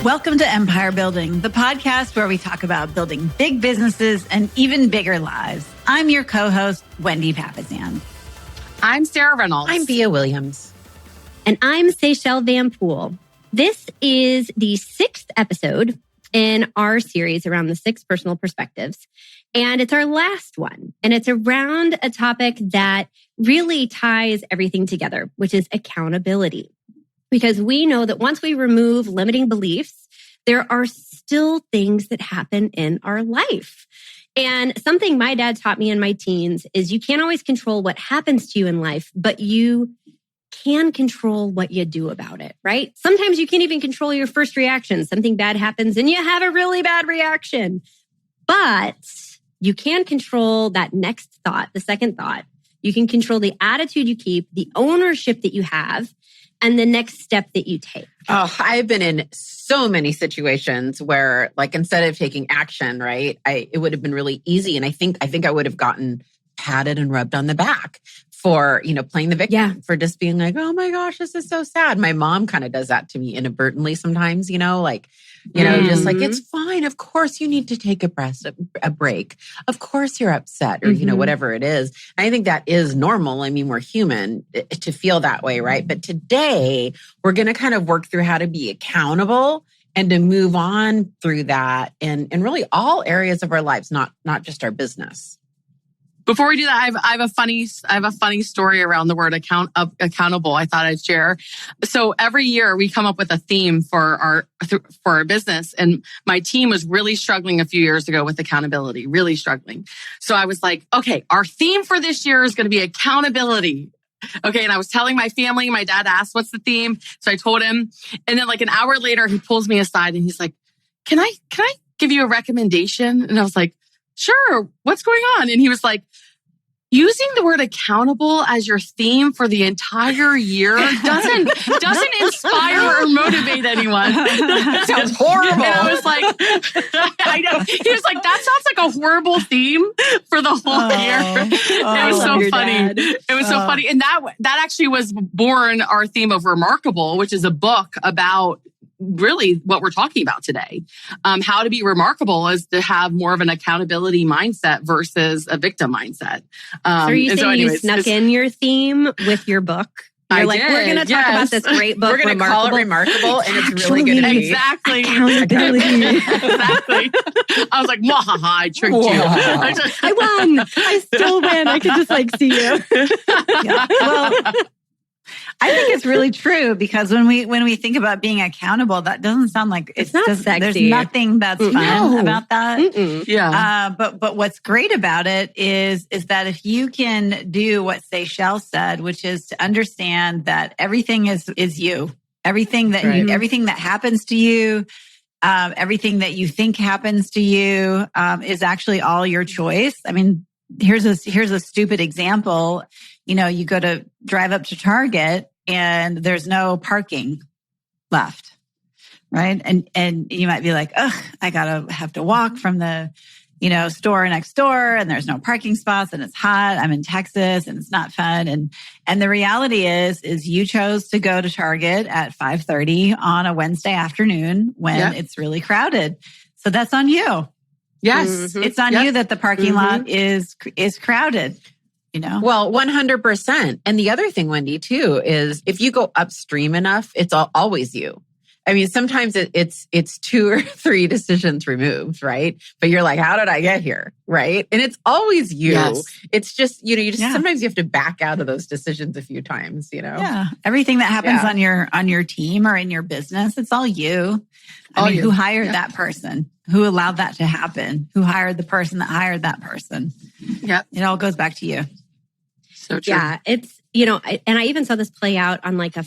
Welcome to Empire Building, the podcast where we talk about building big businesses and even bigger lives. I'm your co-host, Wendy Papasan. I'm Sarah Reynolds. I'm Bea Williams. And I'm Seychelle Van Poole. This is the 6th episode in our series around the 6 personal perspectives. And it's our last one. And it's around a topic that really ties everything together, which is accountability. Because we know that once we remove limiting beliefs, there are still things that happen in our life. And something my dad taught me in my teens is you can't always control what happens to you in life, but you can control what you do about it, right? Sometimes you can't even control your first reaction. Something bad happens and you have a really bad reaction. But you can control that next thought, the second thought. You can control the attitude you keep, the ownership that you have, and the next step that you take. Oh, I've been in so many situations where, like, instead of taking action, right, it would have been really easy. And I think I would have gotten patted and rubbed on the back for, playing the victim, for just being like, oh my gosh, this is so sad. My mom kind of does that to me inadvertently sometimes, just like, it's fine. Of course you need to take a break. Of course you're upset or, whatever it is. And I think that is normal. I mean, we're human to feel that way, right? But today we're going to kind of work through how to be accountable and to move on through that in really all areas of our lives, not just our business. Before we do that, I have a funny story around the word accountable. I thought I'd share. So every year we come up with a theme for our business, and my team was really struggling a few years ago with accountability, really struggling. So I was like, okay, our theme for this year is going to be accountability. Okay, and I was telling my family. My dad asked, "What's the theme?" So I told him, and then like an hour later, he pulls me aside and he's like, "Can I give you a recommendation?" And I was like, "Sure, what's going on?" And he was like, using the word accountable as your theme for the entire year doesn't inspire or motivate anyone. That sounds horrible. And I was like, I know. He was like, that sounds like a horrible theme for the whole year. It was so funny. It was so funny. And that actually was born our theme of Remarkable, which is a book about really what we're talking about today. How to be remarkable is to have more of an accountability mindset versus a victim mindset. So are you saying you snuck in your theme with your book? You're like, we're going to talk about this great book, we're going to call it Remarkable, and it's really going to be. Exactly. Accountability. Exactly. I was like, mwahaha, I tricked you. I won. I still win. I could just see you. Yeah. Well, I think it's really true because when we think about being accountable, that doesn't sound like it's not sexy. There's nothing that's fun about that. Yeah. But what's great about it is that if you can do what Seychelle said, which is to understand that everything is you, everything that everything that happens to you, everything that you think happens to you, is actually all your choice. I mean, here's a stupid example. You go to drive up to Target and there's no parking left, right? And you might be like, ugh, I have to walk from the, store next door and there's no parking spots and it's hot. I'm in Texas and it's not fun. And the reality is you chose to go to Target at 5:30 on a Wednesday afternoon when it's really crowded. So that's on you. Yes. It's on you that the parking lot is crowded. Well, 100%. And the other thing, Wendy, too, is if you go upstream enough, it's always you. I mean, sometimes it's 2 or 3 decisions removed, right? But you're like, how did I get here? Right. And it's always you. Yes. It's just, sometimes you have to back out of those decisions a few times, Yeah. Everything that happens on your team or in your business, it's all you. I mean, who hired that person? Who allowed that to happen? Who hired the person that hired that person? Yep. It all goes back to you. So true. Yeah. It's, and I even saw this play out on like a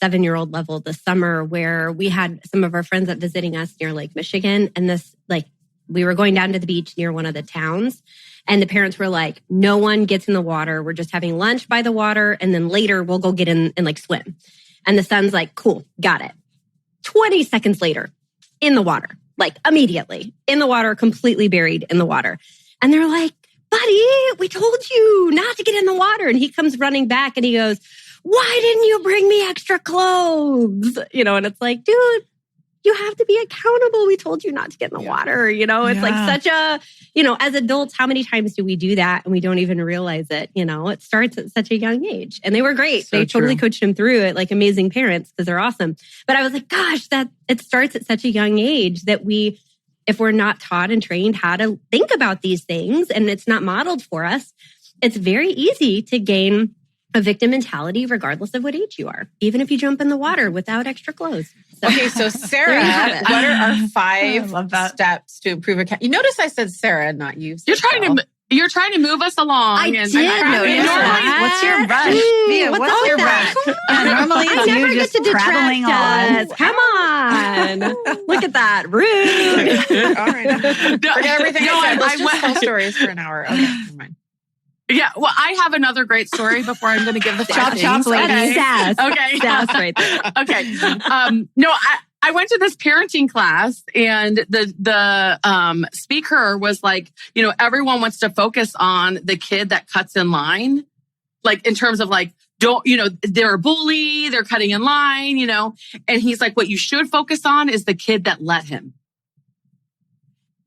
7-year-old level this summer where we had some of our friends up visiting us near Lake Michigan. And we were going down to the beach near one of the towns. And the parents were like, no one gets in the water. We're just having lunch by the water. And then later we'll go get in and swim. And the son's like, cool, got it. 20 seconds later, in the water, immediately in the water, completely buried in the water. And they're like, buddy, we told you not to get in the water. And he comes running back and he goes, why didn't you bring me extra clothes? And it's like, dude, you have to be accountable. We told you not to get in the water. It's like such a, as adults, how many times do we do that and we don't even realize it? It starts at such a young age. And they were great. So they totally true. coached him through it, like amazing parents, because they're awesome. But I was like, gosh, that it starts at such a young age that if we're not taught and trained how to think about these things and it's not modeled for us, it's very easy to gain a victim mentality regardless of what age you are, even if you jump in the water without extra clothes. So, Okay, so Sarah, what are our 5 steps to improve account? You notice I said Sarah, not you. You're trying to move us along. I did notice that. What's your rush? Mia, what's your rush? Normally I it's never you get just to detract traveling us. on. Come on. Look at that. Rude. All right. Forget everything I said. Let's just tell stories for an hour. Okay, never mind. Yeah, well, I have another great story before I'm going to give the 5 things. Chop, lady. Okay. Sass. Okay. Sass right there. Okay. No, I went to this parenting class and the speaker was like, everyone wants to focus on the kid that cuts in line. Like in terms of like, they're a bully, they're cutting in line, and he's like, what you should focus on is the kid that let him.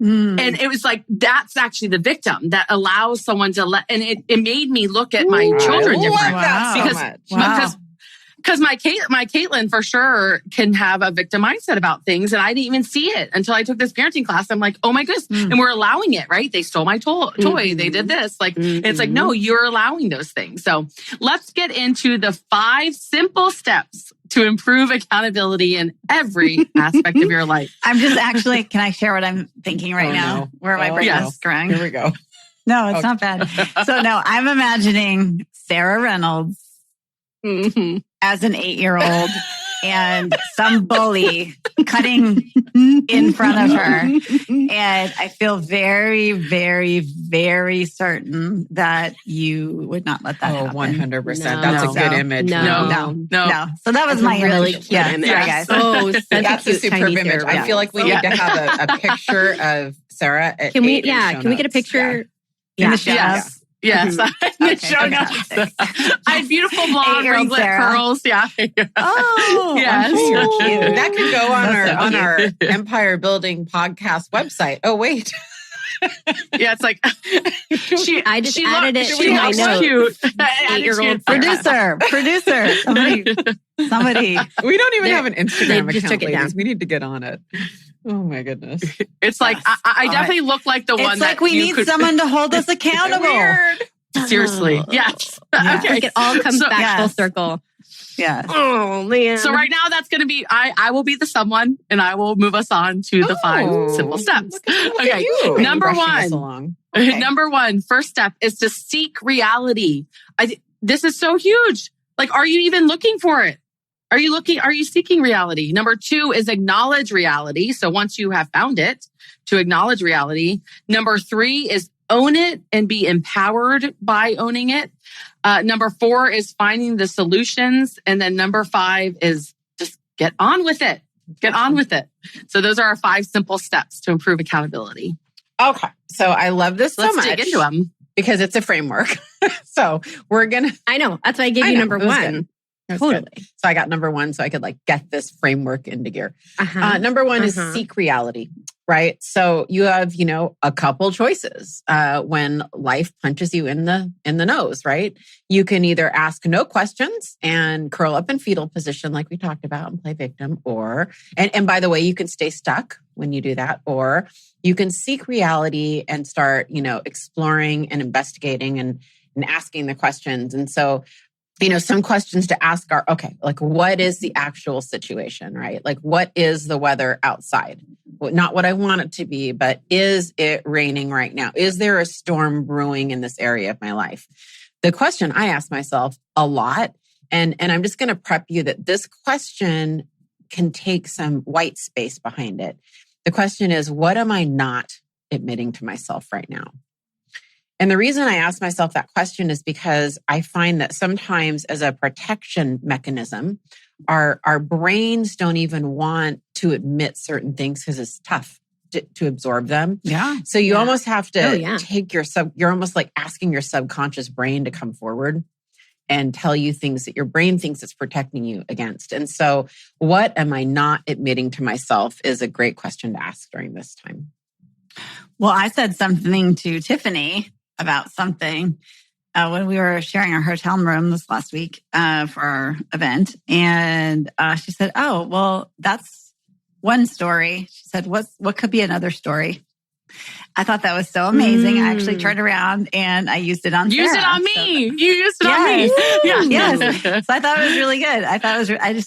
And it was like, that's actually the victim that allows someone to and it made me look at my children different. Because my Caitlin for sure can have a victim mindset about things. And I didn't even see it until I took this parenting class. I'm like, oh my goodness. And we're allowing it, right? They stole my toy. They did this. And it's like, no, you're allowing those things. So let's get into the 5 simple steps to improve accountability in every aspect of your life. I'm just actually, can I share what I'm thinking right now? No. Where my brain is going? Here we go. No, it's not bad. So no, I'm imagining Sarah Reynolds as an 8-year-old and some bully cutting in front of her. And I feel very, very, very certain that you would not let that happen. 100%. That's a good image. No. So that was my really image. cute image. Sorry, guys. Oh, That's a superb image. I feel like we need to have a picture of Sarah at Can we? 8 Yeah. Can we get a picture? In the show Yes. Yes. Okay, Show notes. fantastic. I had beautiful blonde 8-year-old ringlet Sarah. curls. Yeah. Oh, Yes. you're cute. That could go on That's so our Empire Building podcast website. Oh, wait. Yeah, it's like I just added it she to my looks notes. cute. 8-year-old Producer. Somebody. We don't even have an Instagram they just account, took it down. ladies. We need to get on it. Oh, my goodness. It's like, I definitely look like the one It's that like we need someone to hold us accountable. Weird. Seriously. Yes. Yeah. Okay. Like it all comes back full circle. Yeah. Oh man. So right now that's going to be, I will be the someone and I will move us on to the 5 simple steps. Look at you. Number Brushing us 1. along. Okay. Number 1, first step is to seek reality. This is so huge. Like, are you even looking for it? Are you seeking reality? Number 2 is acknowledge reality. So once you have found it, to acknowledge reality. Number 3 is own it and be empowered by owning it. Number 4 is finding the solutions. And then number 5 is just get on with it. Get on with it. So those are our 5 simple steps to improve accountability. Okay. So I love this so much. Let's dig into them. Because it's a framework. So we're going to... I know. That's why I gave you number 1. Totally. So I got number 1 so I could get this framework into gear. Number 1 is seek reality, right? So you have, a couple choices when life punches you in the nose, right? You can either ask no questions and curl up in fetal position like we talked about and play victim, or, and by the way, you can stay stuck when you do that, or you can seek reality and start, exploring and investigating and asking the questions. And so, some questions to ask are, okay, what is the actual situation, right? What is the weather outside? Well, not what I want it to be, but is it raining right now? Is there a storm brewing in this area of my life? The question I ask myself a lot, and I'm just going to prep you that this question can take some white space behind it. The question is, what am I not admitting to myself right now? And the reason I ask myself that question is because I find that sometimes as a protection mechanism, our brains don't even want to admit certain things because it's tough to absorb them. Yeah. So you almost have to take you're almost like asking your subconscious brain to come forward and tell you things that your brain thinks it's protecting you against. And so what am I not admitting to myself is a great question to ask during this time. Well, I said something to Tiffany about something when we were sharing our hotel room this last week for our event. And she said, oh, well, that's one story. She said, what could be another story? I thought that was so amazing. I actually turned around and I used it on Sarah. Use it on me. You used it on me. Yeah. Yes. So I thought it was really good.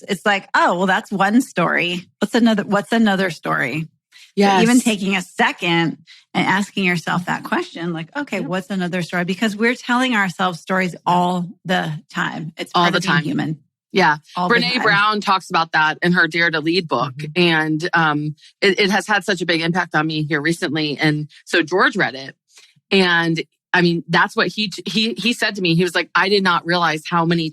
It's like, oh, well, that's one story. What's another story? Yes. So even taking a second and asking yourself that question, like, okay, what's another story? Because we're telling ourselves stories all the time. It's all the time. Human. Yeah. Brene Brown talks about that in her Dare to Lead book. And it has had such a big impact on me here recently. And so George read it. And I mean, that's what he said to me. He was like, I did not realize how many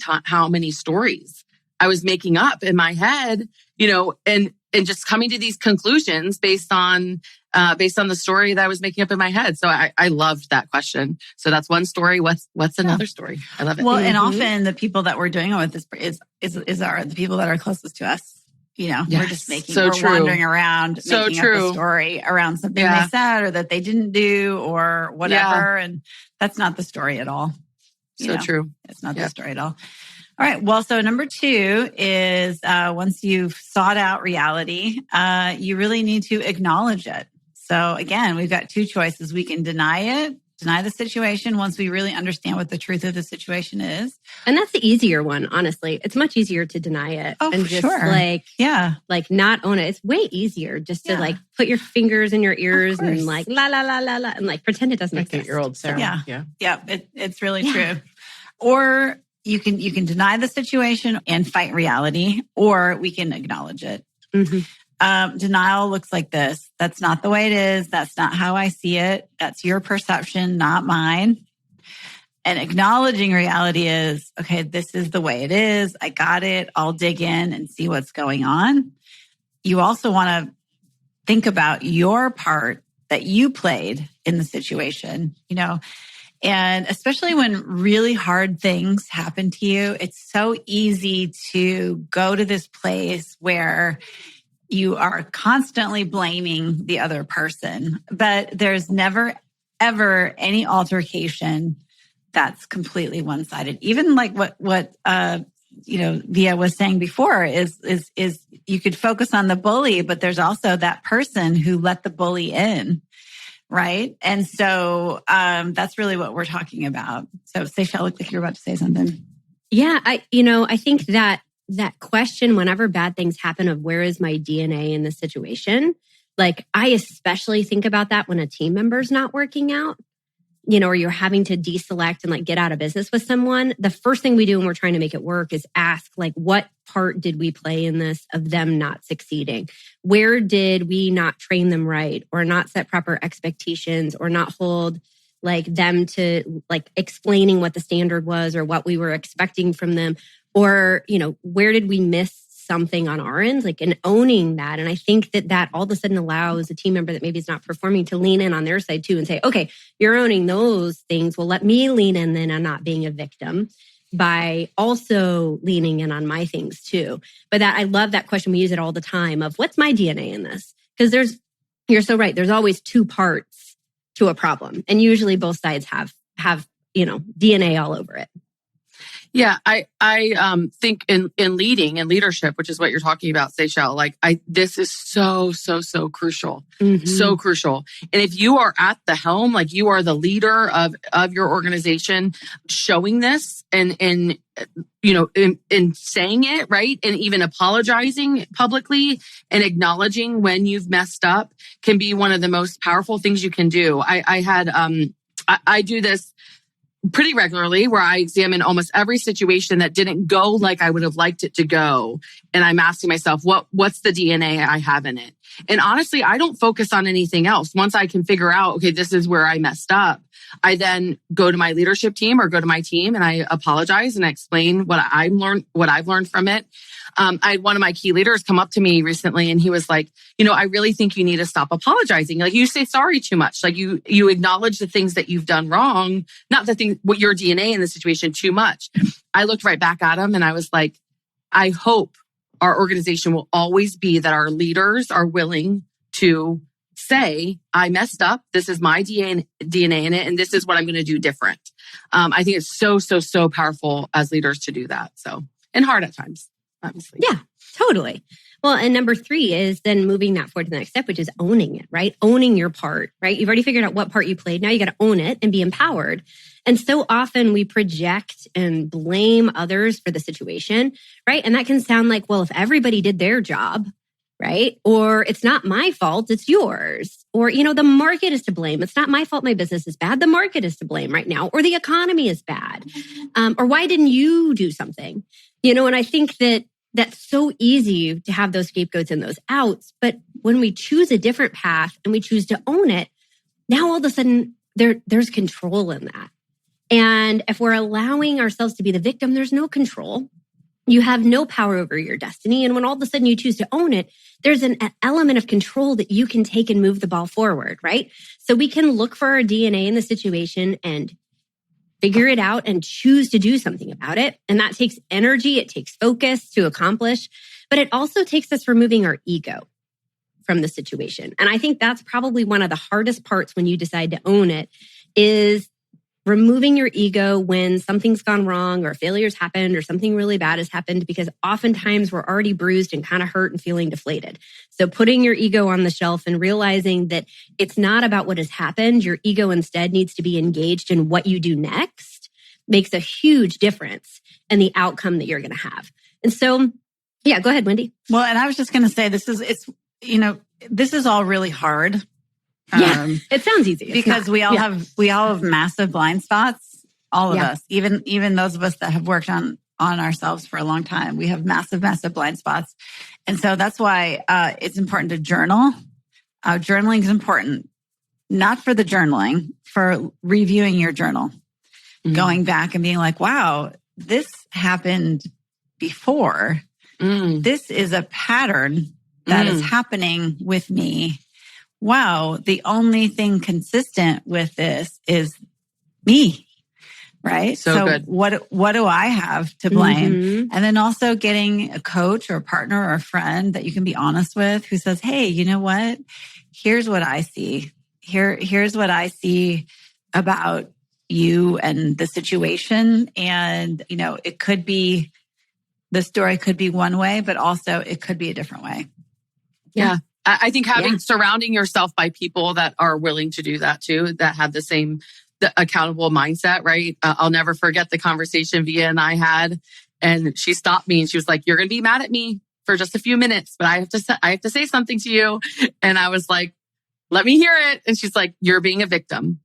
stories I was making up in my head, and just coming to these conclusions based on the story that I was making up in my head. So I loved that question. So that's one story. What's another story? I love it. Well, and often the people that we're doing it with is the people that are closest to us. We're just wandering around making up a story around something they said or that they didn't do or whatever. And that's not the story at all. True. It's not the story at all. All right. Well, so number 2 is once you've sought out reality, you really need to acknowledge it. So again, we've got 2 choices. We can deny the situation once we really understand what the truth of the situation is. And that's the easier one, honestly. It's much easier to deny it and just not own it. It's way easier just to put your fingers in your ears and la la la la la and pretend it doesn't exist. Your old Sarah. Yeah. It's really true. Or you can deny the situation and fight reality, or we can acknowledge it. Denial looks like this. That's not the way it is. That's not how I see it. That's your perception, not mine. And acknowledging reality is, okay, this is the way it is. I got it. I'll dig in and see what's going on. You also want to think about your part that you played in the situation, and especially when really hard things happen to you, it's so easy to go to this place where you are constantly blaming the other person, but there's never, ever any altercation that's completely one-sided. Even like what Via was saying before is you could focus on the bully, but there's also that person who let the bully in. Right. And so that's really what we're talking about. So Seychelle, looked like you're about to say something. Yeah. I think that question, whenever bad things happen, of where is my DNA in the situation? I especially think about that when a team member's not working out, or you're having to deselect and get out of business with someone. The first thing we do when we're trying to make it work is ask, what part did we play in this of them not succeeding? Where did we not train them right, or not set proper expectations, or not hold them to explaining what the standard was or what we were expecting from them? Or, where did we miss something on our end, and owning that. And I think that all of a sudden allows a team member that maybe is not performing to lean in on their side too and say, okay, you're owning those things. Well, let me lean in then on not being a victim by also leaning in on my things too. But I love that question. We use it all the time of what's my DNA in this? Because you're so right. There's always 2 parts to a problem. And usually both sides have DNA all over it. Yeah, I think in leading and leadership, which is what you're talking about, Seychelle, this is so crucial, so crucial. And if you are at the helm, you are the leader of your organization, showing this and in saying it, right, and even apologizing publicly and acknowledging when you've messed up can be one of the most powerful things you can do. I do this pretty regularly, where I examine almost every situation that didn't go like I would have liked it to go. And I'm asking myself, what's the DNA I have in it? And honestly, I don't focus on anything else. Once I can figure out, okay, this is where I messed up, I then go to my leadership team or go to my team and I apologize and I explain what I've learned from it. I had one of my key leaders come up to me recently and he was like, I really think you need to stop apologizing. Like you say sorry too much. Like you acknowledge the things that you've done wrong, not the thing, what your DNA in the situation too much. I looked right back at him and I was like, I hope our organization will always be that our leaders are willing to say, I messed up. This is my DNA in it. And this is what I'm going to do different. I think it's so powerful as leaders to do that. So, and hard at times, obviously. Yeah, totally. Well, and number 3 is then moving that forward to the next step, which is owning it, right? Owning your part, right? You've already figured out what part you played. Now you got to own it and be empowered. And so often we project and blame others for the situation, right? And that can sound like, well, if everybody did their job, right? Or it's not my fault, it's yours. Or, the market is to blame. It's not my fault my business is bad. The market is to blame right now. Or the economy is bad. Or why didn't you do something? And I think that's so easy to have those scapegoats and those outs. But when we choose a different path and we choose to own it, now all of a sudden there's control in that. And if we're allowing ourselves to be the victim, there's no control. You have no power over your destiny. And when all of a sudden you choose to own it, there's an element of control that you can take and move the ball forward, right? So we can look for our DNA in the situation and figure it out and choose to do something about it. And that takes energy. It takes focus to accomplish, but it also takes us removing our ego from the situation. And I think that's probably one of the hardest parts when you decide to own it is removing your ego when something's gone wrong or failure's happened or something really bad has happened, because oftentimes we're already bruised and kind of hurt and feeling deflated. So putting your ego on the shelf and realizing that it's not about what has happened, your ego instead needs to be engaged in what you do next makes a huge difference in the outcome that you're going to have. And so, yeah, go ahead, Wendy. Well, and I was just going to say, this is all really hard. Yeah, it sounds easy. Because we all have massive blind spots. All of us, even those of us that have worked on ourselves for a long time, we have massive blind spots. And so that's why it's important to journal. Journaling is important, not for the journaling, for reviewing your journal, going back and being like, wow, this happened before. This is a pattern that is happening with me. Wow, the only thing consistent with this is me, right? So good. What do I have to blame? And then also getting a coach or a partner or a friend that you can be honest with who says, hey, you know what? Here's what I see. Here's what I see about you and the situation. And, it could be, the story could be one way, but also it could be a different way. Yeah. I think surrounding yourself by people that are willing to do that too, that have the accountable mindset, right? I'll never forget the conversation Via and I had, and she stopped me and she was like, you're going to be mad at me for just a few minutes, but I have to say something to you. And I was like, let me hear it. And she's like, you're being a victim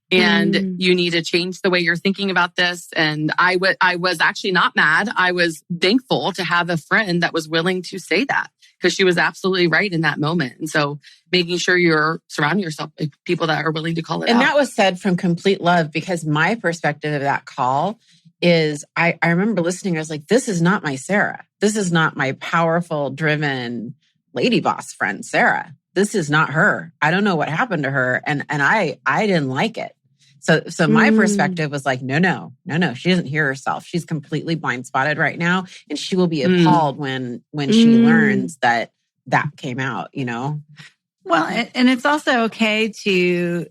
and you need to change the way you're thinking about this. And I was actually not mad. I was thankful to have a friend that was willing to say that, because she was absolutely right in that moment. And so making sure you're surrounding yourself with people that are willing to call it out. And that was said from complete love, because my perspective of that call is I remember listening. I was like, this is not my Sarah. This is not my powerful, driven lady boss friend, Sarah. This is not her. I don't know what happened to her. And I didn't like it. So my perspective was like, no. She doesn't hear herself. She's completely blind spotted right now. And she will be appalled when she learns that came out, Well, and it's also okay to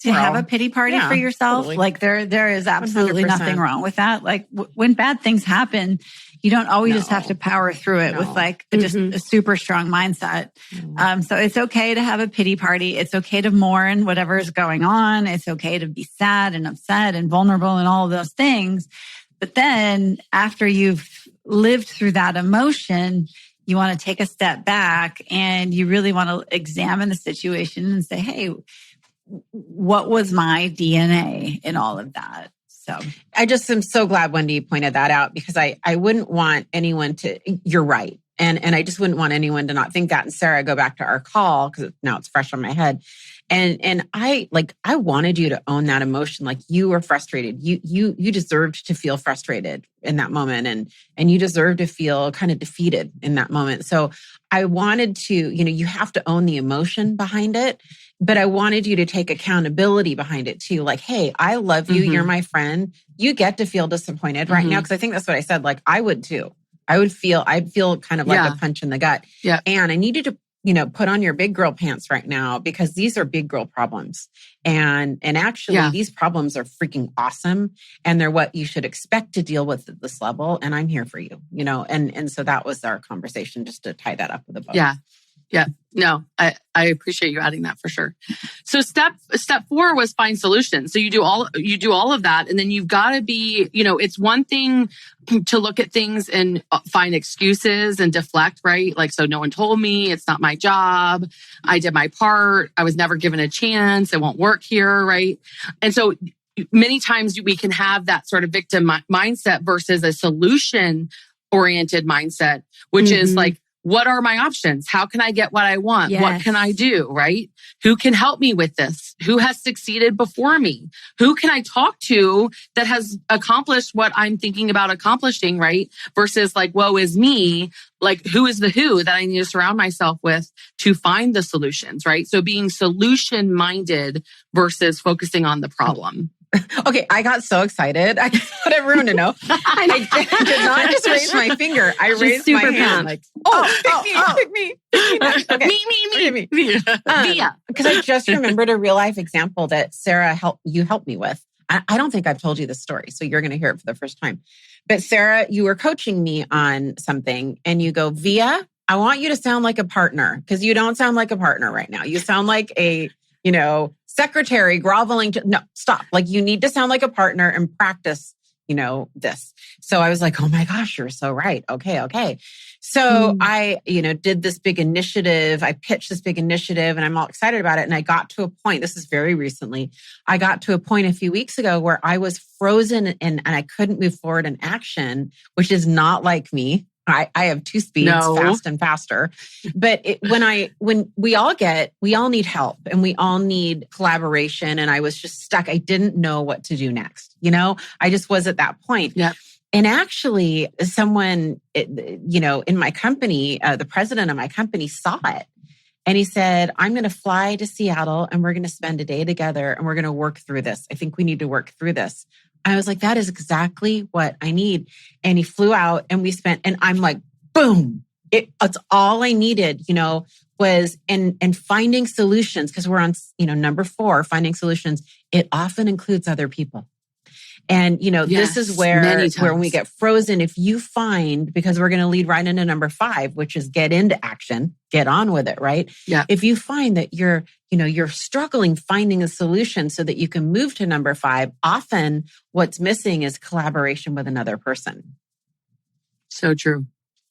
have a pity party for yourself. Totally. Like there is absolutely 100%. Nothing wrong with that. Like when bad things happen, you don't always just have to power through it with just a super strong mindset. So it's okay to have a pity party. It's okay to mourn whatever is going on. It's okay to be sad and upset and vulnerable and all of those things. But then after you've lived through that emotion, you want to take a step back and you really want to examine the situation and say, hey, what was my DNA in all of that? So I just am so glad Wendy pointed that out, because I wouldn't want anyone to, you're right. And I just wouldn't want anyone to not think that. And Sarah, go back to our call because now it's fresh on my head. And I wanted you to own that emotion. Like you were frustrated. You deserved to feel frustrated in that moment. And you deserve to feel kind of defeated in that moment. So I wanted to, you have to own the emotion behind it, but I wanted you to take accountability behind it too. Like, hey, I love you. You're my friend. You get to feel disappointed right now. Cause I think that's what I said. Like I would too. I'd feel kind of like a punch in the gut. Yeah. And I needed to, put on your big girl pants right now because these are big girl problems. And actually these problems are freaking awesome. And they're what you should expect to deal with at this level. And I'm here for you, and so that was our conversation, just to tie that up with a bow. Yeah. Yeah. No, I appreciate you adding that for sure. So step 4 was find solutions. So you do all of that. And then you've got to be, it's one thing to look at things and find excuses and deflect, right? Like, so no one told me, it's not my job. I did my part. I was never given a chance. It won't work here. Right. And so many times we can have that sort of victim mindset versus a solution oriented mindset, which is like, what are my options? How can I get what I want? Yes. What can I do? Right? Who can help me with this? Who has succeeded before me? Who can I talk to that has accomplished what I'm thinking about accomplishing? Right? Versus like, woe is me. Like, who is the who that I need to surround myself with to find the solutions? Right? So being solution minded versus focusing on the problem. Okay, I got so excited. I want everyone to know. I did not just raise my finger. I raised my hand. Like, pick me. Okay. Me. Via. Because I just remembered a real life example that Sarah helped me with. I don't think I've told you this story, so you're going to hear it for the first time. But Sarah, you were coaching me on something, and you go, Via, I want you to sound like a partner, because you don't sound like a partner right now. You sound like a secretary groveling no, stop. Like you need to sound like a partner and practice, this. So I was like, oh my gosh, you're so right. Okay. So I, did this big initiative. I pitched this big initiative and I'm all excited about it. And I got to a point, this is very recently, I got to a point a few weeks ago where I was frozen and I couldn't move forward in action, which is not like me. I have 2 speeds, fast and faster. But when we all need help and we all need collaboration. And I was just stuck. I didn't know what to do next. I just was at that point. Yeah. And actually someone, in my company, the president of my company saw it. And he said, I'm going to fly to Seattle and we're going to spend a day together and we're going to work through this. I think we need to work through this. I was like, that is exactly what I need. And he flew out and we spent, and I'm like, boom, it's all I needed, was, and finding solutions, because we're on, number 4, finding solutions. It often includes other people. And, this is where we get frozen. If you find, because we're going to lead right into number 5, which is get into action, get on with it, right? Yeah. If you find that you're struggling finding a solution so that you can move to number 5, often what's missing is collaboration with another person. So true.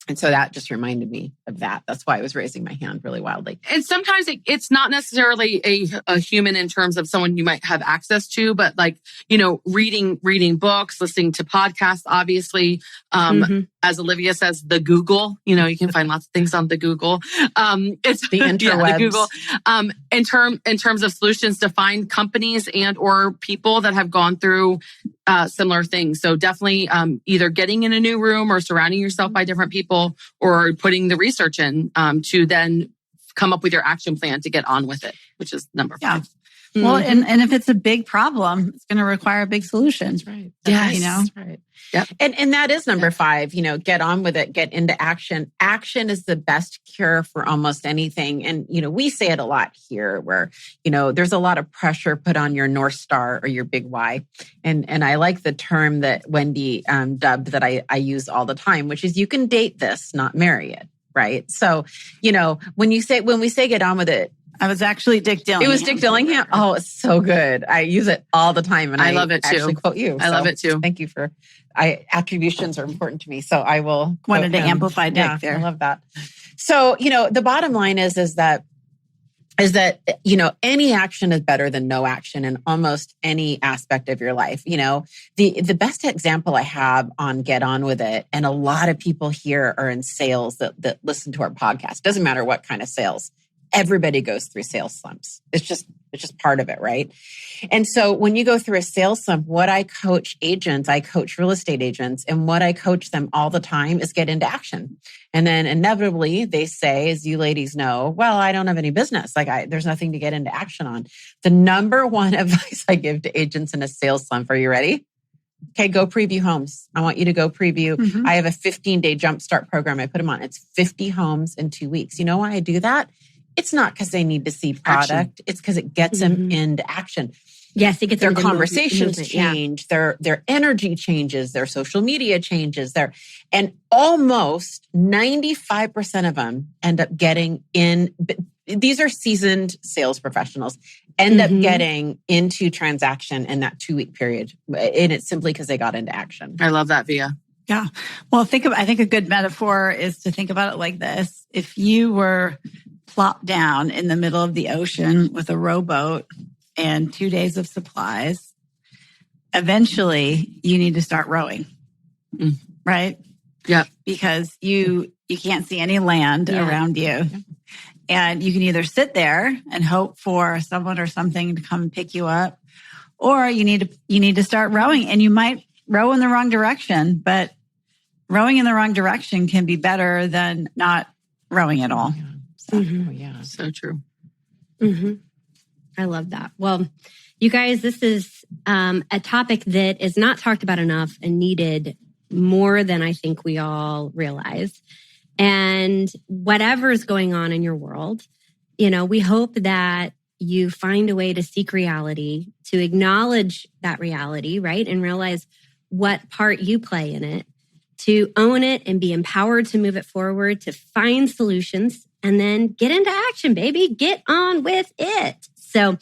And so that just reminded me of that. That's why I was raising my hand really wildly. And sometimes it's not necessarily a human in terms of someone you might have access to, but like, reading books, listening to podcasts, obviously, as Olivia says, the Google, you can find lots of things on the Google. It's the interwebs. Yeah, the Google. In terms of solutions to find companies and or people that have gone through similar things. So definitely either getting in a new room or surrounding yourself by different people or putting the research in to then come up with your action plan to get on with it, which is number 5. Yeah. Well, and if it's a big problem, it's going to require big solutions. Right. Yes. Right. Yep. And that is number 5, get on with it, get into action. Action is the best cure for almost anything. And, we say it a lot here where, there's a lot of pressure put on your North Star or your big why. And I like the term that Wendy dubbed that I use all the time, which is you can date this, not marry it. Right. So, when we say get on with it, I was actually Dick Dillingham. It was Dick Dillingham. Oh, it's so good. I use it all the time. And I love it too. Actually quote you. I love it too. Thank you for, attributions are important to me. So I will. Wanted to amplify Dick there. I love that. So, the bottom line is that is that, any action is better than no action in almost any aspect of your life. The best example I have on Get On With It, and a lot of people here are in sales that listen to our podcast. Doesn't matter what kind of sales. Everybody goes through sales slumps. It's just part of it, right? And so when you go through a sales slump, what I coach real estate agents, and what I coach them all the time is get into action. And then inevitably they say, as you ladies know, well, I don't have any business. There's nothing to get into action on. The number one advice I give to agents in a sales slump, are you ready? Okay, go preview homes. I want you to go preview. Mm-hmm. I have a 15-day jumpstart program. I put them on. It's 50 homes in 2 weeks. You know why I do that? It's not because they need to see product. Action. It's because it gets them into action. Yes, it gets their conversations change, their energy changes, their social media changes, and almost 95% of them end up getting in. These are seasoned sales professionals, end up getting into transaction in that 2-week period. And it's simply because they got into action. I love that, Via. Yeah. Well, I think a good metaphor is to think about it like this. If you were plopped down in the middle of the ocean with a rowboat and 2 days of supplies, eventually you need to start rowing, right? Yeah. Because you can't see any land around you. And you can either sit there and hope for someone or something to come and pick you up, or you need to start rowing. And you might row in the wrong direction, but rowing in the wrong direction can be better than not rowing at all. So true. Mm-hmm. I love that. Well, you guys, this is a topic that is not talked about enough and needed more than I think we all realize. And whatever's going on in your world, we hope that you find a way to seek reality, to acknowledge that reality, right? And realize what part you play in it, to own it and be empowered to move it forward, to find solutions, and then get into action, baby. Get on with it. So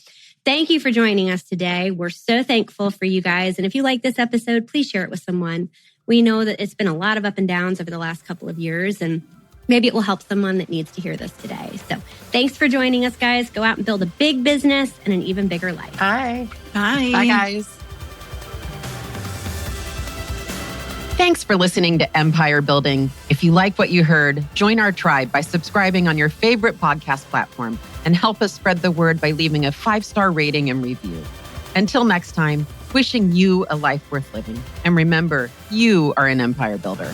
thank you for joining us today. We're so thankful for you guys. And if you like this episode, please share it with someone. We know that it's been a lot of up and downs over the last couple of years, and maybe it will help someone that needs to hear this today. So thanks for joining us, guys. Go out and build a big business and an even bigger life. Bye. Bye. Bye, guys. Thanks for listening to Empire Building. If you like what you heard, join our tribe by subscribing on your favorite podcast platform and help us spread the word by leaving a 5-star rating and review. Until next time, wishing you a life worth living. And remember, you are an empire builder.